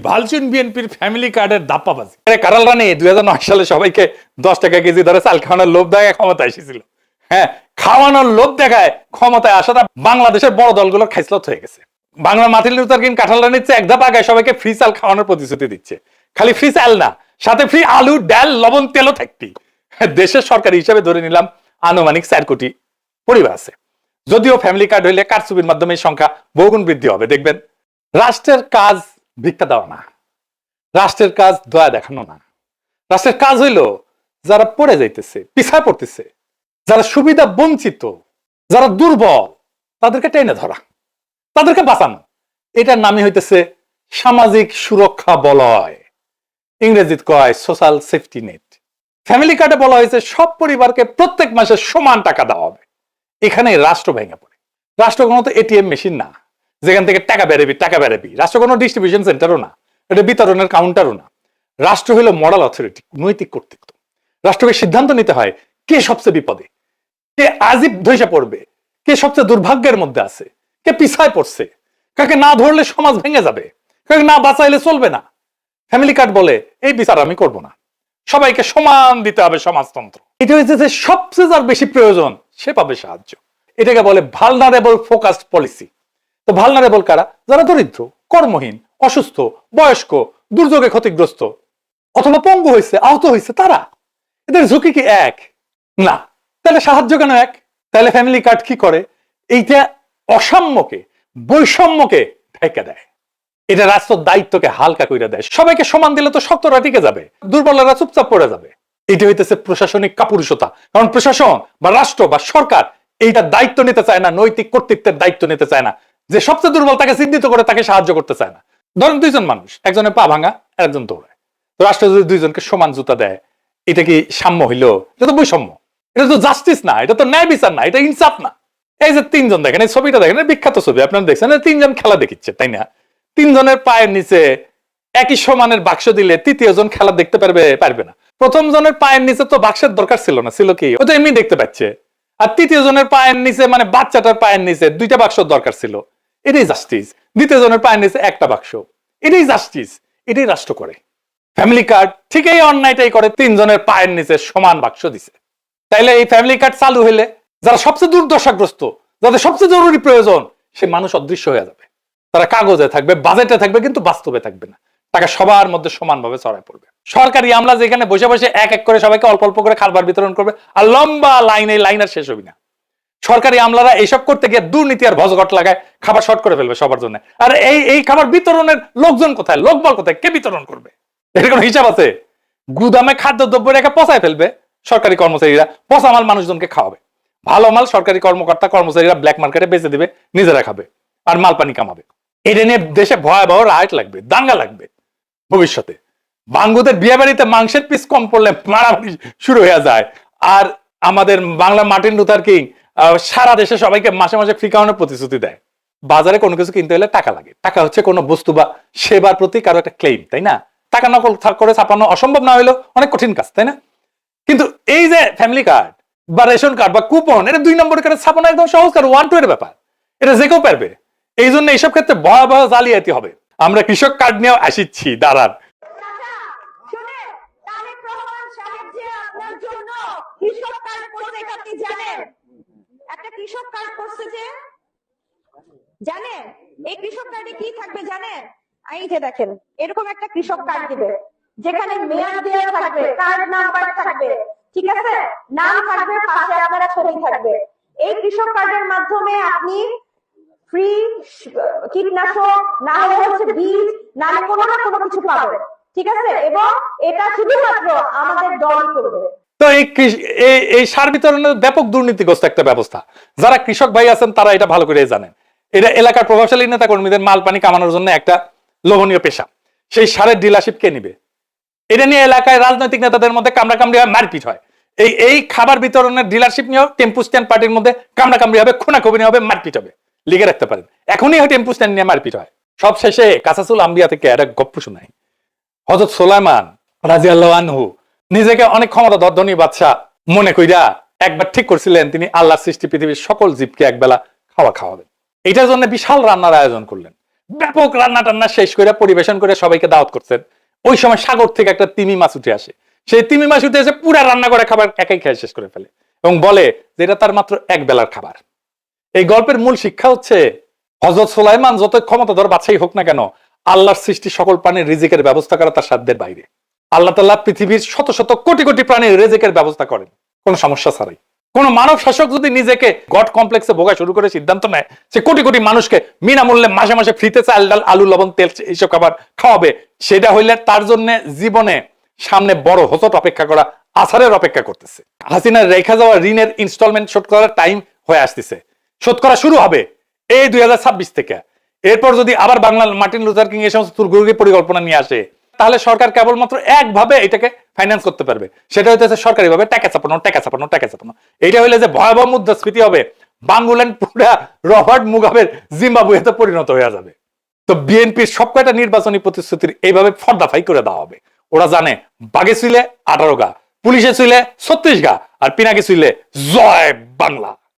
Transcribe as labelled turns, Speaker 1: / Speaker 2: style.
Speaker 1: ভালচুন বিএনপির ফ্যামিলি কার্ডের দাপ্পাবাজি। কারাল রানী 2009 সালে সবাইকে 10 টাকা কেজি ধরে চাল খাওয়ানোর লোভ দেখায় ক্ষমতায় এসেছিল। হ্যাঁ, খাওয়ানোর লোভ দেখায় ক্ষমতায় আসাটা বাংলাদেশের বড় দলগুলোর খাইসলত হয়ে গেছে। বাংলার মার্টিন লুথার কিং কাঁঠাল রানীর চেয়ে এক ধাপ আগায় সবাইকে ফ্রি চাল খাওয়ানোর প্রতিশ্রুতি দিচ্ছে। খালি ফ্রি চাল না, সাথে ফ্রি আলু, ডাল, লবণ, তেলও থাকতি। দেশের সরকারি হিসাবে ধরে নিলাম আনুমানিক 4 কোটি পরিবার আছে। যদিও ফ্যামিলি কার্ড হইলে কারচুপির মাধ্যমে এই সংখ্যা বহুগুণ বৃদ্ধি হবে। দেখবেন, রাষ্ট্রের কাজ ভিক্ষা দেওয়া না, রাষ্ট্রের কাজ দয়া দেখানো না। রাষ্ট্রের কাজ হইল যারা পড়ে যাইতেছে, পিছায় পড়তেছে, যারা সুবিধা বঞ্চিত, যারা দুর্বল, তাদেরকে টেনে ধরা, তাদেরকে বাঁচানো। এটার নামই হইতেছে সামাজিক সুরক্ষা বলয়, ইংরেজিত কয় সোশ্যাল সেফটি নেট। ফ্যামিলি কার্ডে বলা হয়েছে সব পরিবারকে প্রত্যেক মাসে সমান টাকা দেওয়া হবে। এখানে রাষ্ট্র ভেঙে পড়ে। রাষ্ট্র কোনো তো এটিএম মেশিন না যেখান থেকে টাকা বেরোবি। রাষ্ট্র কোনো ডিস্ট্রিবিউশন সেন্টারও না, এটা বিতরণের কাউন্টারও না। রাষ্ট্র হলো মরাল অথরিটি, নৈতিক কর্তৃত্ব। রাষ্ট্রকে সিদ্ধান্ত নিতে হয় কে সবচেয়ে বিপদে, কে আজিব ধৈসা পড়বে, কে সবচেয়ে দুর্ভাগ্যের মধ্যে আছে, কে পিছায় পড়ছে, কাকে না ধরলে সমাজ ভেঙে যাবে, কাকে না বাঁচাইলে চলবে না। ফ্যামিলি কার্ড বলে এই বিচার আমি করব না, সবাইকে সমান দিতে হবে সমাজতন্ত্র। এটা হচ্ছে যে সবচেয়ে যার বেশি প্রয়োজন সে পাবে সাহায্য। এটাকে বলে ভালনারেবল ফোকাসড পলিসি। তো ভালনারেবল কারা? যারা দরিদ্র, কর্মহীন, অসুস্থ, বয়স্ক, দুর্যোগে ক্ষতিগ্রস্ত অথবা পঙ্গু হয়েছে, আহত হয়েছে, তারা। এদের ঝুঁকি কি এক? না। তাহলে সাহায্য কেন এক? তাহলে ফ্যামিলি কার্ড কি করে? এইটা অসাম্যকে, বৈষম্যকে ঢেকে দেয়। এটা রাষ্ট্রের দায়িত্বকে হালকা করে দেয়। সবাইকে সমান দিলে তো শক্তরা টিকে যাবে, দুর্বলরা চুপচাপ পড়ে যাবে। এটা হইতেছে প্রশাসনিক কাপুরুষতা। কারণ প্রশাসন বা রাষ্ট্র বা সরকার এইটা দায়িত্ব নিতে চায় না, নৈতিক কর্তৃত্বের দায়িত্ব নিতে চায় না। যে সবচেয়ে দুর্বল তাকে চিহ্নিত করে তাকে সাহায্য করতে চায় না। ধরেন দুইজন মানুষ, একজনের পা ভাঙা, একজন দৌড়ায়। তো রাষ্ট্র যদি দুইজনকে সমান জুতা দেয়, এটা কি সাম্য হইল? এটা তো বৈষম্য। এটা তো জাস্টিস না, এটা তো ন্যায় বিচার না, এটা ইনসাফ না। এই যে তিনজন দেখেন, এই ছবিটা দেখেন, বিখ্যাত ছবি, আপনারা দেখছেন, তিনজন খেলা দেখিচ্ছে, তাই না? তিনজনের পায়ের নিচে একই সমানের বাক্স দিলে তৃতীয় জন খেলা দেখতে পারবে না। প্রথম জনের পায়ের নিচে তো বাক্সের দরকার ছিল না, ছিল কি? ও তো এমনি দেখতে পাচ্ছে। আর তৃতীয় জনের পায়ের নিচে, মানে বাচ্চাটার পায়ের নিচে 2টা বাক্স দরকার ছিল। এটাই জাস্টিস। দ্বিতীয় জনের পায়ের নিচে 1টা বাক্স, এটাই জাস্টিস। এটাই রাষ্ট্র করে। ফ্যামিলি কার্ড ঠিক এই অন্যায়টাই করে, 3 জনের পায়ের নিচে সমান বাক্স দিছে। তাইলে এই ফ্যামিলি কার্ড চালু হইলে যারা সবচেয়ে দুর্দশাগ্রস্ত, যাদের সবচেয়ে জরুরি প্রয়োজন, সে মানুষ অদৃশ্য হয়ে যাবে। তারা কাগজে থাকবে, বাজেটে থাকবে, কিন্তু বাস্তবে থাকবে না। টাকা সবার মধ্যে সমানভাবে ছড়ায় পড়বে। সরকারি আমলা যেখানে বসে বসে এক এক করে সবাইকে অল্প অল্প করে খাবার বিতরণ করবে, আর লম্বা লাইন, এই লাইন আর শেষ হবে না। সরকারি আমলারা এইসব করতে গিয়ে দুর্নীতি আর ভজঘট লাগায় খাবার শর্ট করে ফেলবে সবার জন্য। আর এই খাবার বিতরণের লোকজন কোথায়, লোকবল কোথায়, কে বিতরণ করবে? এর কোনো হিসাব আছে? গুদামে খাদ্যদ্রব্য রেখে পচায় ফেলবে সরকারি কর্মচারীরা, পচা মাল মানুষজনকে খাওয়াবে। ভালো মাল সরকারি কর্মকর্তা কর্মচারীরা ব্ল্যাক মার্কেটে বেচে দিবে, নিজেরা খাবে আর মাল পানি কামাবে। এটা নিয়ে দেশে ভয়াবহ রাইট লাগবে, দাঙ্গা লাগবে ভবিষ্যতে। বাঙ্গুদের বিয়ে বাড়িতে মাংসের পিস কম পড়লে মারামারি শুরু হয়ে যায়। আর আমাদের বাংলা মার্টিন লুথার কিং সারা দেশে সবাইকে মাসে মাসে ফ্রি খাওয়ানোর প্রতিশ্রুতি দেয়। বাজারে কোনো কিছু কিনতে হলে টাকা লাগে। টাকা হচ্ছে কোনো বস্তু বা সেবার প্রতি কারো একটা ক্লেম, তাই না? টাকা নকল করে ছাপানো অসম্ভব না হলেও অনেক কঠিন কাজ, তাই না? কিন্তু এই যে ফ্যামিলি কার্ড বা রেশন কার্ড বা কুপন, এটা 2 নম্বর করে ছাপানো একদম সহজ কাজ, 1 2 এর ব্যাপার। এটা যে কেউ পারবে। এই জন্য এইসব ক্ষেত্রে ভয়াবহ জালিয়াতি হবে। আমরা কৃষক কার্ড নিয়েও আসিচ্ছি, দাঁড়ান।
Speaker 2: একটা কৃষক কার্ড করছে যে, জানেন এই কৃষক কার্ডে কি থাকবে জানেন? এই যে দেখেন, এরকম একটা কৃষক কার্ড দিবে যেখানে মেয়াদ দেওয়া থাকবে, কার্ড নাম্বার থাকবে, ঠিক আছে, নাম থাকবে, পাশে আপনার ছবি থাকবে। এই কৃষক কার্ডের মাধ্যমে আপনি ফ্রি কীটনাশক, না হলে হচ্ছে বীজ, না হলে কোনো না কোনো কিছু পাবেন, ঠিক আছে? এবং এটা শুধুমাত্র আমাদের দল করবে।
Speaker 1: তো এই সার বিতরণের ব্যাপক দুর্নীতিগ্রস্ত একটা ব্যবস্থা। যারা কৃষক ভাই আছেন তারা এটা ভালো করে জানেন। এটা এলাকার প্রভাবশালী নেতা কর্মীদের মাল পানি কামানোর জন্য একটা লোভনীয় পেশা। সেই সারের ডিলারশিপ কে নিবে? এটা নিয়ে এলাকায় রাজনৈতিক নেতাদের মধ্যে কামড়াকামড়ি হয়, মারপিট হয়। এই খাবার বিতরণের ডিলারশিপ নিয়েও টেম্পু স্ট্যান্ড পার্টির মধ্যে কামড়াকামড়ি হবে, খুনাখুনি হবে, মারপিট হবে। লিখে রাখতে পারেন, এখনই হয় টেম্পু স্ট্যান্ড নিয়ে মারপিট হয়। সব শেষে কাসাসুল আম্বিয়া থেকে একটা গপ্প শোনাই। হযরত সুলাইমান রাদিয়াল্লাহু আনহু নিজেকে অনেক ক্ষমতাধর ধনী বাদশা মনে কইরা একবার ঠিক করছিলেন তিনি আল্লাহর সৃষ্টি পৃথিবীর সকল জীবকে একবেলা খাওয়াবেন। এটার জন্য বিশাল রান্নার আয়োজন করলেন। ব্যাপক রান্না টান্না শেষ করে পরিবেশন করে সবাইকে দাওয়াত করছেন। ওই সময় সাগর থেকে একটা তিমি মাছ উঠে আসে, সেই তিমি মাছ উঠে এসে পুরা রান্না করে খাবার একাই খেয়ে শেষ করে ফেলে এবং বলে যে এটা তার মাত্র এক বেলার খাবার। এই গল্পের মূল শিক্ষা হচ্ছে হযরত সুলাইমান যত ক্ষমতাধর বাদশাহী হোক না কেন, আল্লাহর সৃষ্টি সকল প্রাণীর রিজিকের ব্যবস্থা করা তার সাধ্যের বাইরে। আল্লাহ তাআলা পৃথিবীর শত শত কোটি কোটি প্রাণীর রিজিকের ব্যবস্থা করেন কোনো সমস্যা ছাড়াই। কোন মানব শাসক যদি নিজেকে গড কমপ্লেক্সে ভোগা শুরু করে সিদ্ধান্ত নেয় সে কোটি কোটি মানুষকে বিনামূল্যে মাসে মাসে ফ্রিতে চাল ডাল আলু লবণ তেল এইসব খাবার খাওয়াবে, সেটা হইলে তার জন্য জীবনে সামনে বড় হোঁচট অপেক্ষা করা, আছাড়ের অপেক্ষা করতেছে। হাসিনার রেখা যাওয়া ঋণের ইনস্টলমেন্ট শোধ করার টাইম হয়ে আসতেছে, শোধ করা শুরু হবে এই 2026 থেকে। এরপর যদি আবার বাংলার মার্টিন লুথার কিং এই সমস্ত তুর্গি পরিকল্পনা নিয়ে আসে, তাহলে সরকার কেবলমাত্র একভাবে এটাকে ফাইন্যান্স করতে পারবে, সেটা হচ্ছে সরকারি ভাবে টাকা চাপানো টাকা চাপানো টাকা চাপানো। এটা হইলে যে ভয়াবহ মুদ্রাস্ফীতি হবে, বাংলাদেশ পুরা রবার্ট মুগাবের জিম্বাবুয়েতে পরিণত হয়ে যাবে। তো বিএনপির সব কয়টা নির্বাচনী প্রতিশ্রুতির এইভাবে ফর্দাফাই করে দেওয়া হবে। ওরা জানে বাগে ছিলে 18 গা, পুলিশে ছিলে 36 গা, আর পিনাকে ছিলে জয় বাংলা।